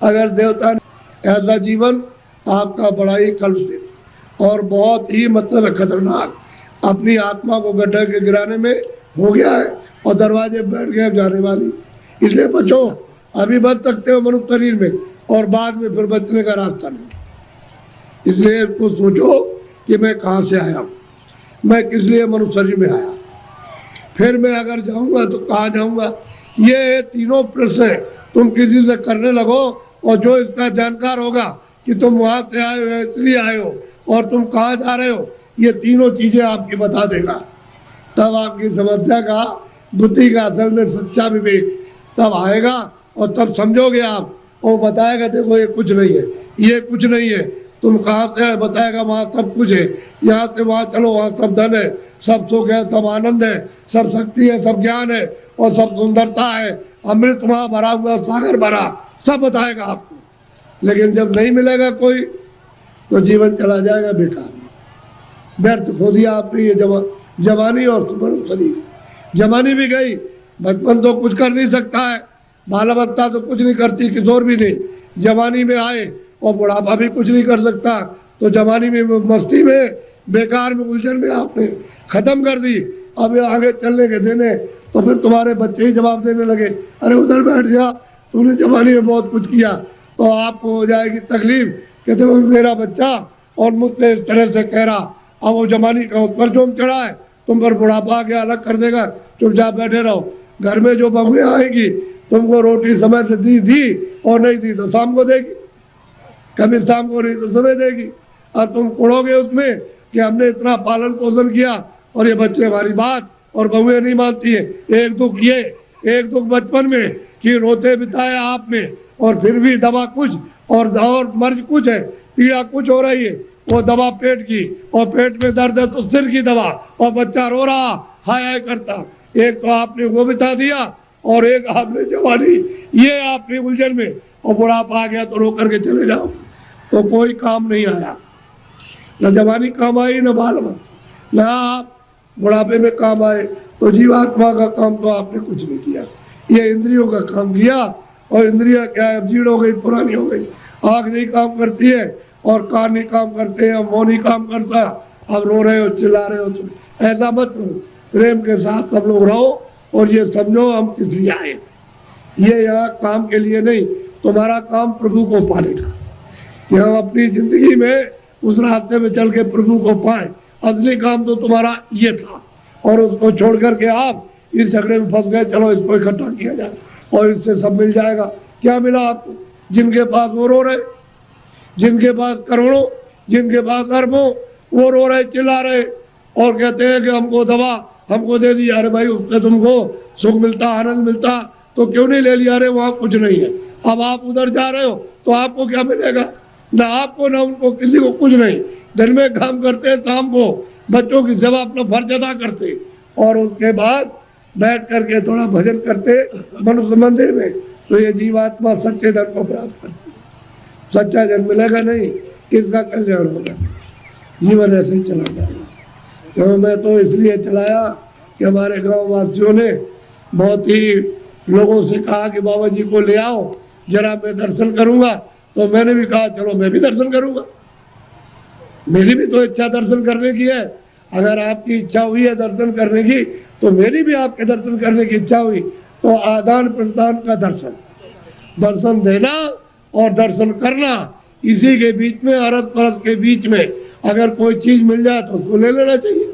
अगर देवता ने ऐसा जीवन आपका बड़ा ही कलुषित और बहुत ही मतलब खतरनाक अपनी आत्मा को गड्ढे के गिराने में हो गया है और दरवाजे बैठ गए जाने वाली। इसलिए बचो, अभी बच सकते हो मनुष्य शरीर में और बाद में फिर बचने का रास्ता नहीं। इसलिए इसको सोचो कि मैं कहाँ से आया हूँ, मैं किस लिए मनुष्य शरीर में आया, फिर मैं अगर जाऊंगा तो कहाँ जाऊंगा। ये तीनों प्रश्न तुम किसी से करने लगो और जो इसका जानकार होगा कि तुम वहां से आए हो इसलिए आए हो और तुम कहाँ जा रहे हो, ये तीनों चीजें आपकी बता देगा। तब आपकी समस्या का बुद्धि का असल में सच्चा विवेक तब आएगा और तब समझोगे आप। वो बताएगा देखो ये कुछ नहीं है, ये कुछ नहीं है, तुम कहाँ से बताएगा वहाँ सब कुछ है, यहाँ से वहाँ चलो वहाँ सब धन है, सब सुख है, सब आनंद है, सब शक्ति है, सब ज्ञान है और सब सुंदरता है, अमृत वहाँ भरा हुआ, सागर भरा, सब बताएगा आपको। लेकिन जब नहीं मिलेगा कोई तो जीवन चला जाएगा बेकार, व्यर्थ खो दिया आपने ये जवानी और शरीर। जवानी भी गई, बचपन तो कुछ कर नहीं सकता है, बालावस्था तो कुछ नहीं करती, किशोर भी नहीं, जवानी में आए और बुढ़ापा भी कुछ नहीं कर सकता। तो जवानी में मस्ती में बेकार में उलझन में आपने खत्म कर दी। अब आगे चलने के देने तो फिर तुम्हारे बच्चे ही जवाब देने लगे, अरे उधर बैठ जा, तूने जवानी में बहुत कुछ किया। तो आपको हो जाएगी तकलीफ, कहते वो मेरा बच्चा और मुझसे इस तरह से कह रहा, अब वो जवानी का उस पर जोम चढ़ा है, तुम पर बुढ़ापा आके अलग कर देगा, चुपचाप बैठे रहो। घर में जो बहुएं आएगी तुमको रोटी समय से दी और नहीं दी तो शाम को देगी, कभी शाम को नहीं तो सुबह देगी। और तुम कुड़ोगे उसमें कि हमने इतना पालन पोषण किया और ये बच्चे हमारी बात और बहुएं नहीं मानती है। एक दुख ये, एक दुख बचपन में कि रोते बिताया आपने और फिर भी दवा कुछ और मर्ज कुछ है, पीड़ा कुछ हो रही है, वो दवा पेट की और पेट में दर्द है तो सिर की दवा और बच्चा रो रहा हाय हाय करता। एक तो आपने वो बिता दिया और एक आपने जवानी, ये आपने उलझन में, और बुढ़ापा आ गया तो रो करके चले जाओ तो कोई काम नहीं आया, न जवानी काम आई न बाल में, न आप बुढ़ापे में काम आए। तो जीवात्मा का काम तो आपने कुछ नहीं किया, ये इंद्रियों का काम किया। और इंद्रिया क्या है, जीर्ण हो गई, पुरानी हो गई, आँख नहीं काम करती है और कान नहीं काम करते हैं, मुंह नहीं काम करता। अब रो रहे हो, चिल्ला रहे हो, तुम ऐसा मत करो, प्रेम के साथ सब लोग रहो और ये समझो हम किस लिए आए, ये यहाँ काम के लिए नहीं, तुम्हारा काम प्रभु को पाने का, कि हम अपनी जिंदगी में उस रास्ते में चल के प्रभु को पाए। असली काम तो तुम्हारा ये था और उसको छोड़ करके आप इस झगड़े में फंस गए, चलो इसको इकट्ठा किया जाए और इससे सब मिल जाएगा। क्या मिला आपको? जिनके पास वो रो रहे, जिनके पास करोड़ों, जिनके पास अरबों, वो रो रहे, चिल्ला रहे और कहते हैं कि हमको दवा हमको दे दी। अरे भाई उससे तुमको सुख मिलता, आनंद मिलता तो क्यों नहीं ले लिया? अरे वहाँ कुछ नहीं है। अब आप उधर जा रहे हो तो आपको क्या मिलेगा? ना आपको ना उनको, किसी को कुछ नहीं। दिन में काम करते, शाम को बच्चों की सेवा अपना फर्ज अदा करते और उसके बाद बैठ करके थोड़ा भजन करते मनुष्य मंदिर में, तो ये जीवात्मा सच्चे धन को प्राप्त करती। सच्चा जन्म मिलेगा नहीं, किसका कल्याण होगा? जीवन ऐसे ही चला जाएगा। तो मैं तो इसलिए चलाया कि हमारे गांव वासियों ने बहुत ही लोगों से कहा कि बाबा जी को ले आओ जरा, मैं दर्शन करूंगा। तो मैंने भी कहा चलो मैं भी दर्शन करूंगा, मेरी भी तो इच्छा दर्शन करने की है। अगर आपकी इच्छा हुई है दर्शन करने की तो मेरी भी आपके दर्शन करने की इच्छा हुई। तो आदान प्रदान का दर्शन, दर्शन देना और दर्शन करना, इसी के बीच में, अरस परस के बीच में अगर कोई चीज मिल जाए तो उसको ले लेना चाहिए।